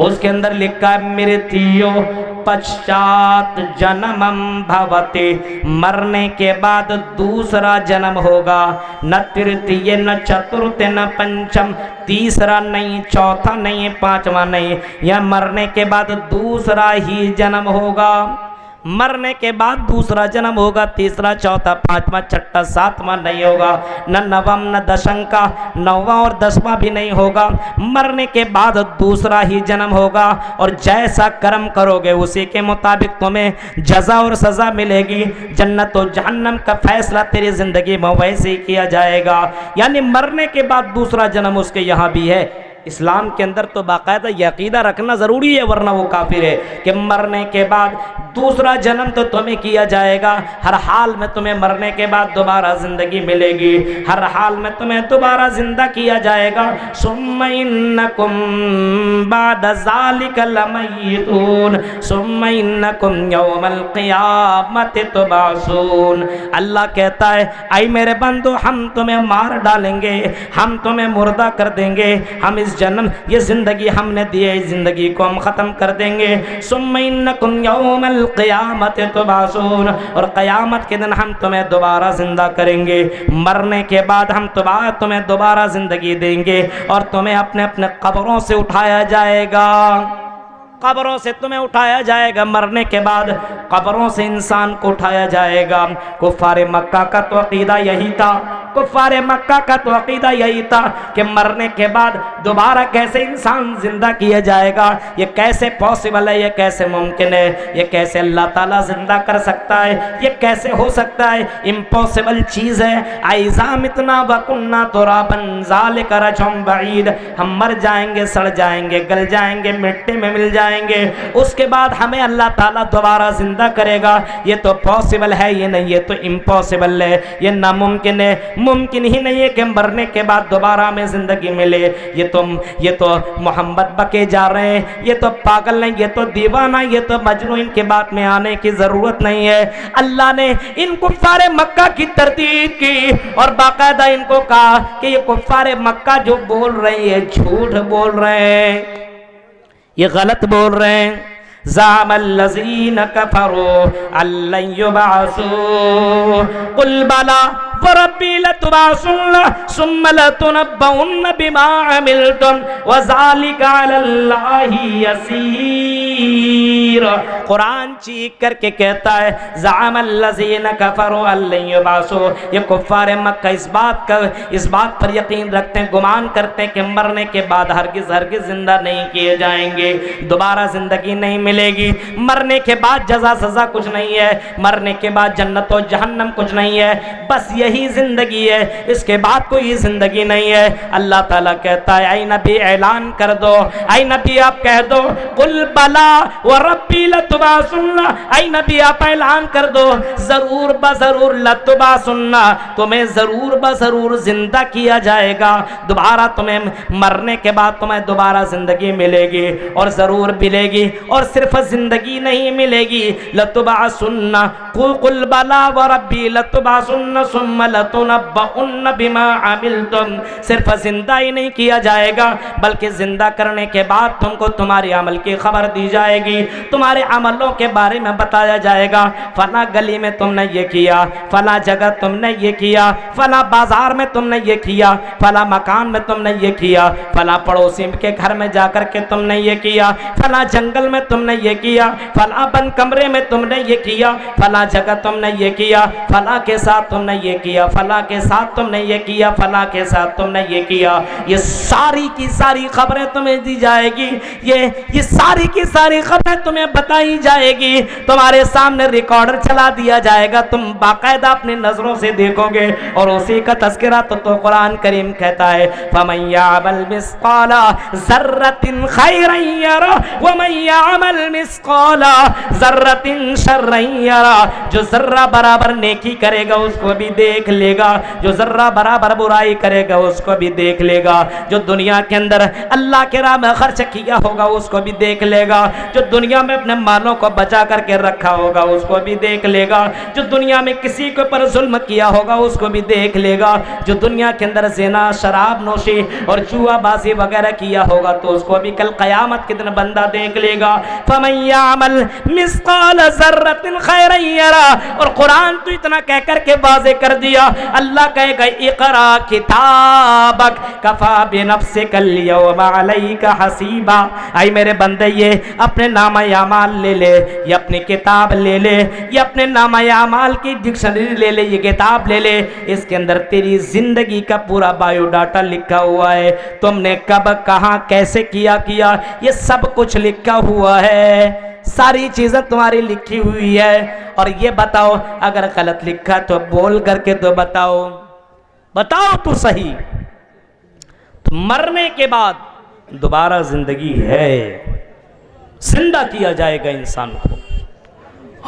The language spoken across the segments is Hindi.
उसके अंदर लिखा है मृत्यु पश्चात जन्मम भवते, मरने के बाद दूसरा जन्म होगा। न तृतीय न चतुर्थ न पंचम, तीसरा नहीं, चौथा नहीं, पांचवा नहीं, यह मरने के बाद दूसरा ही जन्म होगा। मरने के बाद दूसरा जन्म होगा, तीसरा चौथा पांचवा छठा सातवां नहीं होगा, न नवम न दशम का, नौवां और दसवां भी नहीं होगा। मरने के बाद दूसरा ही जन्म होगा और जैसा कर्म करोगे उसी के मुताबिक तुम्हें जजा और सजा मिलेगी। जन्नत और जहन्नम का फैसला तेरी जिंदगी में वैसे ही किया जाएगा। यानी मरने के बाद दूसरा जन्म उसके यहाँ भी है। इस्लाम के अंदर तो बाकायदा यकीदा रखना ज़रूरी है, वरना वो काफिर है कि मरने के बाद दूसरा जन्म तो तुम्हें किया जाएगा। हर हाल में तुम्हें मरने के बाद दोबारा ज़िंदगी मिलेगी, हर हाल में तुम्हें दोबारा ज़िंदा किया जाएगा। सुम्मा इन्नकुम बाद ज़ालिका लमय्यतून सुम्मा इन्नकुम यौमल क़ियामति तुबअसून। अल्लाह कहता है, आई मेरे बंदो, हम तुम्हें मार डालेंगे, हम तुम्हें मुर्दा कर देंगे, हम इस जन्म ये ज़िंदगी हमने दी है, इस ज़िंदगी को हम ख़त्म कर देंगे। सुम्मा इन्नकुम यौमल क़ियामति तुबअसून, और क़यामत के दिन हम तुम्हें दोबारा ज़िंदा करेंगे। मरने के बाद हम तुम्हें दोबारा ज़िंदगी देंगे और तुम्हें अपने अपने कब्रों से उठाया जाएगा। कब्रों से तुम्हें उठाया जाएगा। मरने के बाद कब्रों से इंसान को उठाया जाएगा। कुफ़ारे मक्का का तो अक़ीदा यही था, कुफ़ारे मक्का का तो अक़ीदा यही था कि मरने के बाद दोबारा कैसे इंसान जिंदा किया जाएगा, ये कैसे पॉसिबल है, ये कैसे मुमकिन है, ये कैसे अल्लाह ताला जिंदा कर सकता है, ये कैसे हो सकता है, इम्पॉसिबल चीज़ है। आइज़ाम इतना वकुन्ना तुराबन ज़ालिका रजउन बईद, हम मर जाएंगे, सड़ जाएंगे, गल जाएंगे, मिट्टी में मिल जाएंगे, उसके बाद हमें अल्लाह ताला दोबारा जिंदा करेगा। ये तो पॉसिबल है, ये नहीं, ये तो इम्पॉसिबल है, ये नामुमकिन है। मुमकिन ही नहीं है कि मरने के बाद दोबारा हमें जिंदगी मिले। ये तो मोहम्मद बके जा रहे हैं, ये तो पागल नहीं, ये तो दीवाना, ये तो मजनू, इनके बात में आने की जरूरत नहीं है। अल्लाह ने इन कुफ़ारे मक्का की तरतीब की और बाकायदा इनको कहा कि ये कुफ़ारे मक्का जो बोल रहे हैं, झूठ बोल रहे हैं, ये गलत बोल रहे हैं। ज़ामल्लज़ीन कफ़रू अल्लन युबअसू कुल बला वरब्बी लतुबअसुन्ना सुम्मा लतुनब्बउन्ना बिमा अमिलतुम व ज़ालिका अलल्लाहि यसीर। कुरान चीख करके कहता है, ज़ामल्लज़ीन कफ़रू अल्लन युबअसू, ये कुफ़ारे मक्का इस बात पर यकीन रखते हैं, गुमान करते हैं कि मरने के बाद हरगिज़ हरगिज़ जिंदा नहीं किए जाएंगे, दोबारा जिंदगी नहीं मिलेगी। मरने के बाद जजा सजा कुछ नहीं है, मरने के बाद जन्नत और जहन्नम कुछ नहीं है, बस यही जिंदगी है, इसके बाद कोई जिंदगी नहीं है। अल्लाह ताला कहता है, ऐ नबी ऐलान कर दो, ऐ नबी आप कह दो, कुल बला व रब्बी लतुबअसुन्ना, ऐ नबी आप ऐलान कर दो, जरूर बजरूर लतुबअसुन्ना, तुम्हें जरूर बजरूर जिंदा किया जाएगा। दोबारा तुम्हें मरने के बाद तुम्हें दोबारा जिंदगी मिलेगी और जरूर मिलेगी, और सिर्फ जिंदगी नहीं मिलेगी। लतुबअसुन्ना कुल बला व रब्बी लतुबअसुन्ना सुम्मा लतुनब्बउन्ना बिमा अमिलतुम, सिर्फ जिंदा ही नहीं किया जाएगा बल्कि जिंदा करने के बाद तुमको तुम्हारे अमल की खबर दी जाएगी, तुम्हारे अमलों के बारे में बताया जाएगा। फला गली में तुमने ये किया, फला जगह तुमने ये किया, फला बाजार में तुमने ये किया, फला मकान में तुमने ये किया, फला पड़ोसी के घर में जाकर के तुमने ये किया, फला जंगल में तुमने ये किया, फला बंद कमरे में तुमने ये किया, फला जगह तुमने ये किया, फला के साथ तुमने ये किया, फला के साथ तुमने ये किया, फला के साथ तुमने ये किया। ये सारी की सारी खबरें तुम्हें दी जाएगी, ये सारी की सारी खबरें तुम्हें बताई जाएगी, तुम्हारे सामने रिकॉर्डर चला दिया जाएगा, तुम बाकायदा अपनी नजरों से देखोगे। और उसी का तज़किरा तो कुरान करीम कहता है, फमन यअमल मिस्क़ाला ज़र्रतिन खैरन यरा व मन यअमल मिस्क़ाला ज़र्रतिन शर्रन यरा, जो जर्रा बराबर नेकी करेगा उसको भी देख लेगा, जो जर्रा बराबर बुराई करेगा उसको भी देख लेगा, जो दुनिया के अंदर अल्लाह के राह में खर्च किया होगा उसको भी देख लेगा, जो दुनिया में अपने मालों को बचा करके रखा होगा उसको भी देख लेगा, जो दुनिया में किसी के ऊपर जुल्म किया होगा उसको भी देख लेगा, जो दुनिया के अंदर ज़िना, शराब नोशी और जुआबाजी वगैरह किया होगा तो उसको भी कल क़यामत के दिन बंदा देख लेगा। फमन यअमल मिस्क़ाल ज़र्रतिन खैरन यरा। और कुरान तो इतना कह करके वाज़े कर दिया, अल्लाह कहेगा इक़रा किताबक कफ़ा बिनफ़्सिकल यौमा अलैका हसीबा। आई मेरे बंदे ये अपने नामा-ए-आमाल ले ले, ये अपनी किताब ले ले, ये अपने नामा-ए-आमाल की डिक्शनरी ले ले, ये किताब ले ले, इसके अंदर तेरी जिंदगी का पूरा बायोडाटा लिखा हुआ है। तुमने कब कहाँ कैसे किया ये सब कुछ लिखा हुआ है, सारी चीजें तुम्हारी लिखी हुई है। और ये बताओ अगर गलत लिखा तो बोल करके तो बताओ तो सही, तो मरने के बाद दोबारा जिंदगी है, जिंदा किया जाएगा इंसान को,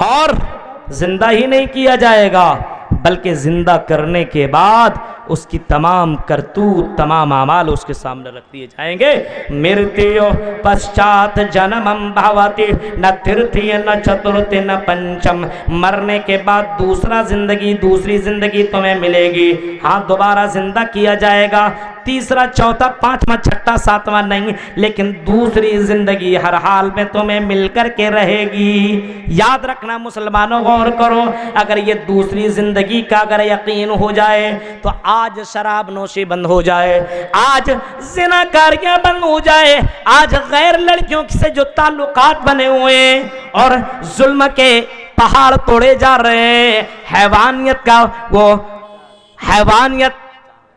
और जिंदा ही नहीं किया जाएगा बल्कि जिंदा करने के बाद उसकी तमाम करतूत, तमाम अमाल उसके सामने रख दिए जाएंगे। मृत्यु पश्चात जन्मम भवति न तृतीय न चतुर्थ न पंचम। मरने के बाद दूसरी जिंदगी तुम्हें मिलेगी। हाँ, दोबारा जिंदा किया जाएगा, तीसरा, चौथा, पांचवा, छठा, सातवां नहीं, लेकिन दूसरी जिंदगी हर हाल में तुम्हें मिलकर के रहेगी। याद रखना मुसलमानों, गौर करो, अगर ये दूसरी जिंदगी का अगर यकीन हो जाए तो आज शराब नोशी बंद हो जाए, आज ज़िनाकारियां बंद हो जाए, आज गैर लड़कियों से जो ताल्लुकात बने हुए हैं और जुल्म के पहाड़ तोड़े जा रहे हैं, हैवानियत का वो हैवानियत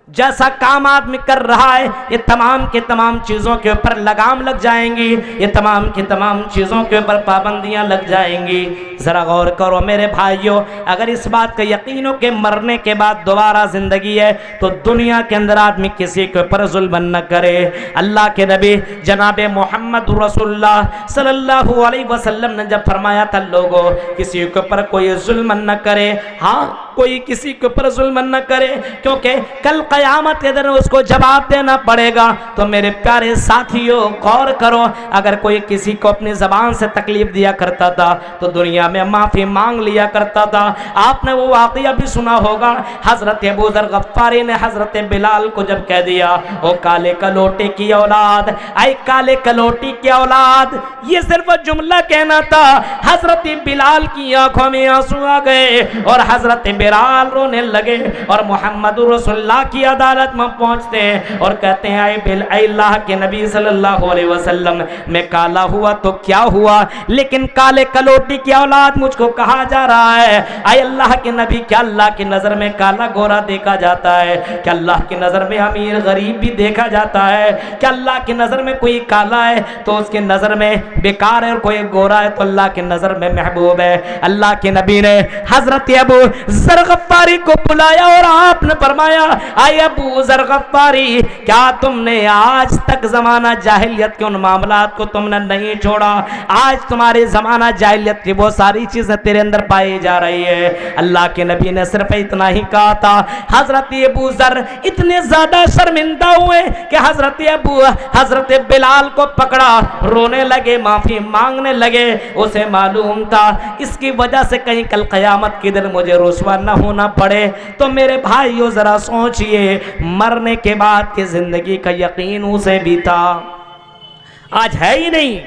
जैसा काम आदमी कर रहा है, ये तमाम के तमाम चीज़ों के ऊपर लगाम लग जाएंगी, ये तमाम की तमाम चीज़ों के ऊपर पाबंदियां लग जाएंगी। ज़रा गौर करो मेरे भाइयों, अगर इस बात का यकीन हो कि मरने के बाद दोबारा ज़िंदगी है तो दुनिया के अंदर आदमी किसी के ऊपर जुल्म न करे। अल्लाह के नबी जनाब मोहम्मद रसूलुल्लाह सल्लल्लाहु अलैहि वसल्लम ने जब फरमाया था, लोगों किसी के ऊपर कोई जुल्म न करे, हाँ कोई किसी के ऊपर जुल्म न करे, क्योंकि कल क़यामत के दिन उसको जवाब देना पड़ेगा। तो मेरे प्यारे साथियों, गौर करो, अगर कोई किसी को अपनी ज़बान से तकलीफ दिया करता था तो दुनिया में माफ़ी मांग लिया करता था। आपने वो वाक़या भी सुना होगा, हज़रत अबू ज़र गफ़ारी ने हज़रत बिलाल को जब कह दिया, ओ काले कलोटे की औलाद, आई काले कलोटी की औलाद, ये सिर्फ जुमला कहना था। हज़रत बिलाल की आंखों में आंसू आ गए और हज़रत बिलाल रोने लगे और मोहम्मद रसूलुल्लाह की अदालत में पहुंचते हैं और कहते हैं, आए अल्लाह के नबी सल्लल्लाहु अलैहि वसल्लम, मैं काला हुआ तो क्या हुआ, लेकिन काले कलोटी की औलाद मुझको कहा जा रहा है। आए अल्लाह के नबी, क्या अल्लाह की नज़र में काला गोरा देखा जाता है? क्या अल्लाह की नज़र में अमीर गरीब भी देखा जाता है? क्या अल्लाह की नज़र में कोई काला है तो उसकी नज़र में बेकार है और कोई गोरा है तो अल्लाह की नज़र में महबूब है? अल्लाह के नबी ने हज़रत अबू ज़र गफ़ारी को बुलाया और आपने फरमाया, आए अबू ज़र गफ़ारी, क्या तुमने आज तक ज़माना जाहिलियत के उन मामलात को तुमने नहीं छोड़ा? आज तुम्हारे ज़माना जाहिलियत की वो सारी चीज़ें तेरे अंदर पाई जा रही है। अल्लाह के नबी ने सिर्फ इतना ही कहा था। हज़रत अबू ज़र इतने ज़्यादा शर्मिंदा हुए कि हज़रत बिलाल को पकड़ा, रोने लगे, माफ़ी मांगने लगे। उसे मालूम था इसकी वजह से कहीं कल क़यामत के दिन मुझे रुसवा न होना पड़े। तो मेरे भाइयों ज़रा सोचिए, मरने के बाद की जिंदगी का यकीन उसे भी था, आज है ही नहीं।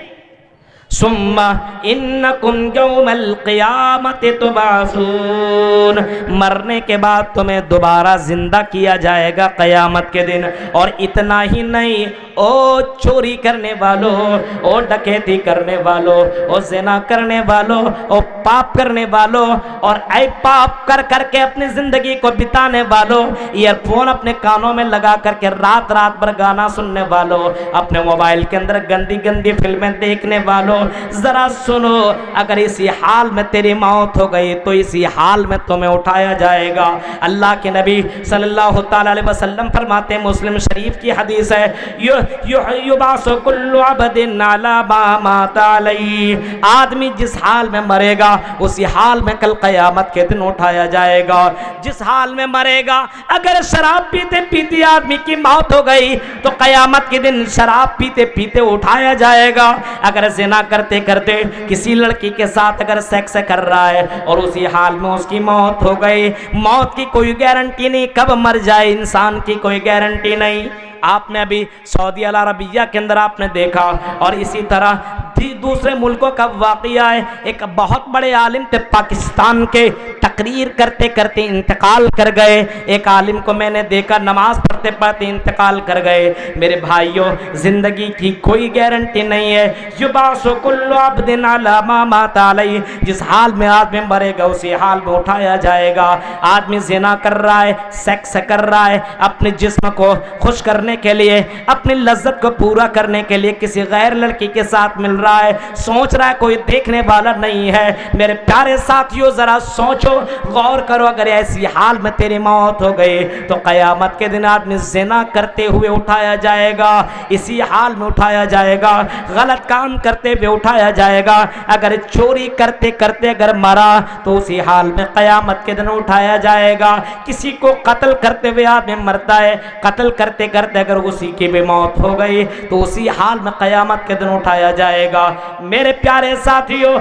सुम्मा इन्नकुम यौमल क़ियामति तुबासून, मरने के बाद तुम्हें दोबारा जिंदा किया जाएगा क़यामत के दिन। और इतना ही नहीं, ओ चोरी करने वालों, ओ डकैती करने वालों, ओ ज़िना करने वालों, ओ पाप करने वालों, और ऐ पाप कर करके अपनी ज़िंदगी को बिताने वालों, ईयरफोन अपने कानों में लगा करके रात रात भर गाना सुनने वालों, अपने मोबाइल के अंदर गंदी गंदी फिल्में देखने वालों, जरा सुनो, अगर इसी हाल में तेरी मौत हो गई तो इसी हाल में तुम्हें उठाया जाएगा। अल्लाह के नबी सल्लल्लाहु ताला अलैहि वसल्लम फरमाते, मुस्लिम शरीफ की हदीस है, युबासु कुल्लु अब्दिन अला मा माता अलैहि, आदमी जिस हाल में मरेगा जाएगा, उसी हाल में कल क़यामत के दिन उठाया जाएगा। जिस हाल में मरेगा, अगर शराब पीते पीते आदमी की मौत हो गई तो क़यामत के दिन शराब पीते पीते उठाया जाएगा। अगर ज़िना करते करते किसी लड़की के साथ अगर सेक्स कर रहा है और उसी हाल में उसकी मौत हो गई, मौत की कोई गारंटी नहीं, कब मर जाए इंसान की कोई गारंटी नहीं। आपने अभी सऊदी अरबिया के अंदर आपने देखा, और इसी तरह दूसरे मुल्कों का वाक़या है। एक बहुत बड़े आलिम थे पाकिस्तान के, तकरीर करते करते इंतकाल कर गए। एक आलिम को मैंने देखा नमाज पढ़ते पढ़ते इंतकाल कर गए। मेरे भाइयों, ज़िंदगी की कोई गारंटी नहीं है। युबासु कुल्लु अब्दिन अला मा माता अलैहि, जिस हाल में आदमी मरेगा उसी हाल में उठाया जाएगा। आदमी ज़िना कर रहा है, सेक्स कर रहा है, अपने जिस्म को खुश करने के लिए, अपनी लज्जत को पूरा करने के लिए किसी गैर लड़की के साथ मिल रहा है, सोच रहा है कोई देखने वाला नहीं है। मेरे प्यारे साथियों, जरा सोचो, गौर करो, अगर ऐसी हाल में तेरी मौत हो गई तो क़यामत के दिन आदमी ज़िना करते हुए उठाया जाएगा, इसी हाल में उठाया जाएगा। गलत काम करते हुए उठाया जाएगा। अगर चोरी करते करते अगर मरा तो उसी हाल में क़यामत के दिन उठाया जाएगा। किसी को कत्ल करते हुए आदमी मरता है, कत्ल करते करते अगर उसी की भी मौत हो गई तो उसी हाल में क़यामत के दिन उठाया जाएगा। मेरे प्यारे साथियों,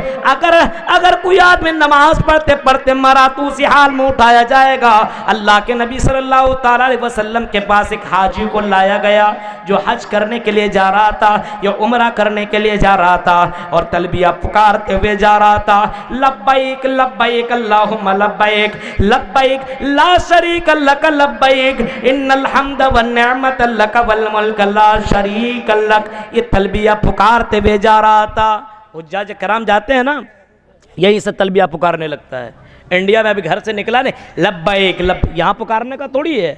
अगर कोई आदमी नमाज पढ़ते पढ़ते मरा तो उसी हाल में उठाया जाएगा। अल्लाह के नबी सल्लल्लाहु अलैहि वसल्लम के पास एक हाजी को लाया गया जो हज करने के लिए जा रहा था या उम्रा करने के लिए जा रहा था, और तलबिया पुकारते हुए जा रहा था, लब्बैक लब्बैक अल्लाहुम्मा लब्बैक लब्बैक ला शरीक लक लब्बैक इन्नल हम्द वन निअमत लक वल मुल्क ला शरीक लक। ये तलबिया पुकारते हुए जा रहा था। हुज्जाज कराम जाते हैं ना, यही से तलबिया पुकारने लगता है। इंडिया में अभी घर से निकला नहीं, लब्बैक लब, यहाँ पुकारने का थोड़ी है।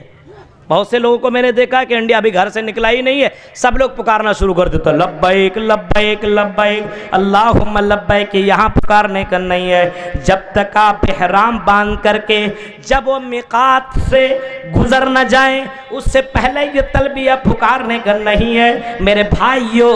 बहुत से लोगों को मैंने देखा कि इंडिया अभी घर से निकला ही नहीं है, सब लोग पुकारना शुरू कर देते, लब्बैक लब्बैक लब्बैक अल्लाहुम्मा लब्बैक। यहाँ पुकारने का नहीं है। जब तक आप इहराम बांध करके जब वो मिकात से गुजर न जाए, उससे पहले ये तलबिया पुकारने का नहीं है। मेरे भाइयों,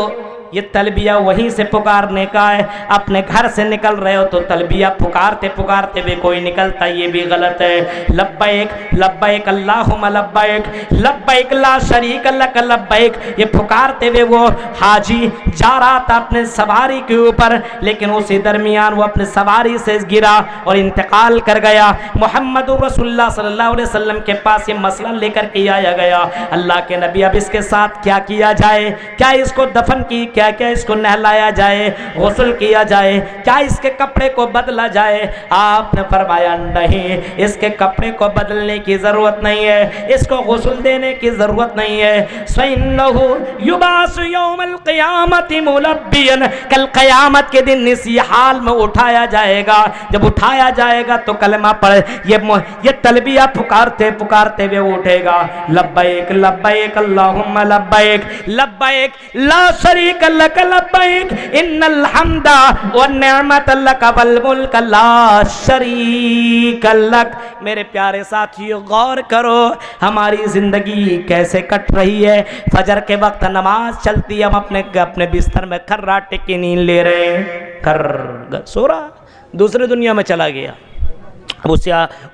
ये तलबिया वहीं से पुकारने का है। अपने घर से निकल रहे हो तो तलबिया पुकारते पुकारते भी कोई निकलता, ये भी गलत है। लब्बैक लब्बैक अल्लाहुम्मा लब्बैक लब्बैक ला शरीक लक लब्बैक, ये पुकारते हुए वो हाजी जा रहा था अपने सवारी के ऊपर, लेकिन उसी दरमियान वो अपने सवारी से गिरा और इंतकाल कर गया। मोहम्मद रसूलुल्लाह सल्लल्लाहु अलैहि वसल्लम के पास ये मसला लेकर के आया गया, अल्लाह के नबी अब इसके साथ क्या किया जाए? क्या इसको दफन की, क्या क्या इसको नहलाया जाए, गुस्ल किया जाए, क्या इसके कपड़े को बदला जाए? आपने फरमाया नहीं, इसके कपड़े को बदलने की जरूरत नहीं है, इसको गुस्ल देने की जरूरत नहीं है। स्वइन्नहु युबासु यौमल क़ियामति मुलब्बियन, कल क़यामत के दिन इसी हाल में उठाया जाएगा। जब उठाया जाएगा तो कलमा पढ़े, ये तलबिया पुकारते पुकारते हुए उठेगा, लब्बैक लब्बैक अल्लाहुम्मा लब्बैक लब्बैक ला शरीक लक लब्बैक इन्नल हम्दा वन निअमत लक वल मुल्क ला शरीक लक। मेरे प्यारे साथियों, गौर करो हमारी जिंदगी कैसे कट रही है। फजर के वक्त नमाज चलती है, हम अपने बिस्तर में खर्राटे की नींद ले रहे हैं, खर सो रहा, दूसरे दुनिया में चला गया।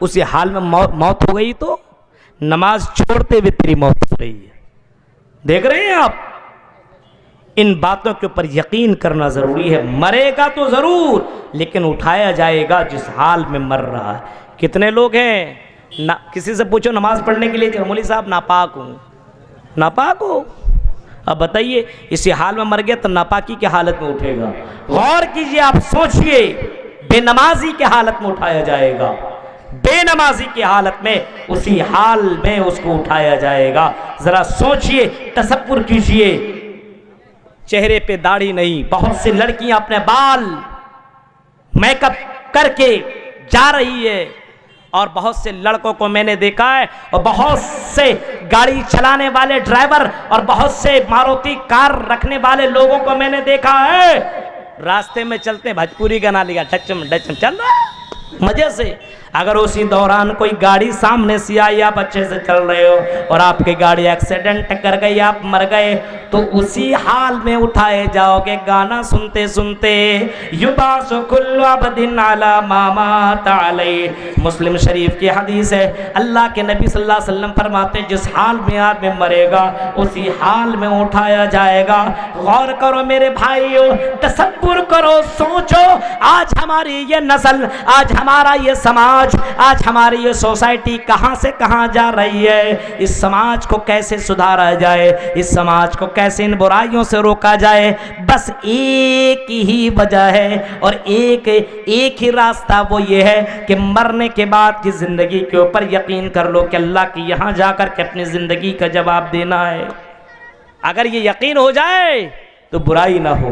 उसी हाल में मौत हो गई तो नमाज छोड़ते हुए तेरी मौत हो रही है। देख रहे हैं आप, इन बातों के ऊपर यकीन करना ज़रूरी है। मरेगा तो ज़रूर, लेकिन उठाया जाएगा जिस हाल में मर रहा है। कितने लोग हैं ना, किसी से पूछो नमाज पढ़ने के लिए, मौलवी साहब नापाक हूँ, नापाक हो। अब बताइए, इसी हाल में मर गया तो नापाकी की हालत में उठेगा। गौर कीजिए, आप सोचिए, बेनमाजी की हालत में उठाया जाएगा, बेनमाजी की हालत में उसी हाल में उसको उठाया जाएगा। ज़रा सोचिए, तसव्वुर कीजिए, चेहरे पे दाढ़ी नहीं, बहुत सी लड़कियां अपने बाल मेकअप करके जा रही है, और बहुत से लड़कों को मैंने देखा है, और बहुत से गाड़ी चलाने वाले ड्राइवर और बहुत से मारुति कार रखने वाले लोगों को मैंने देखा है, रास्ते में चलते भोजपुरी गाना लिया, डचम डचम चल रहा है मजे से। अगर उसी दौरान कोई गाड़ी सामने से आई, आप अच्छे से चल रहे हो और आपकी गाड़ी एक्सीडेंट कर गई, आप मर गए, तो उसी हाल में उठाए जाओगे गाना सुनते सुनते। युबासु कुल्लु अब्दिन अला मा माता अलैहि। मुस्लिम शरीफ की हदीस है, अल्लाह के नबी सल्लल्लाहु अलैहि वसल्लम फरमाते जिस हाल में आदमी मरेगा उसी हाल में उठाया जाएगा। गौर करो मेरे भाइयों, तसव्वुर करो, सोचो, आज हमारी ये नस्ल, आज हमारा ये समाज, आज हमारी ये सोसाइटी कहां से कहां जा रही है। इस समाज को कैसे सुधारा जाए, इस समाज को कैसे इन बुराइयों से रोका जाए, बस एक ही वजह है और एक ही रास्ता, वो ये है कि मरने के बाद की जिंदगी के ऊपर यकीन कर लो कि अल्लाह की यहां जाकर के अपनी जिंदगी का जवाब देना है। अगर ये यकीन हो जाए तो बुराई ना हो।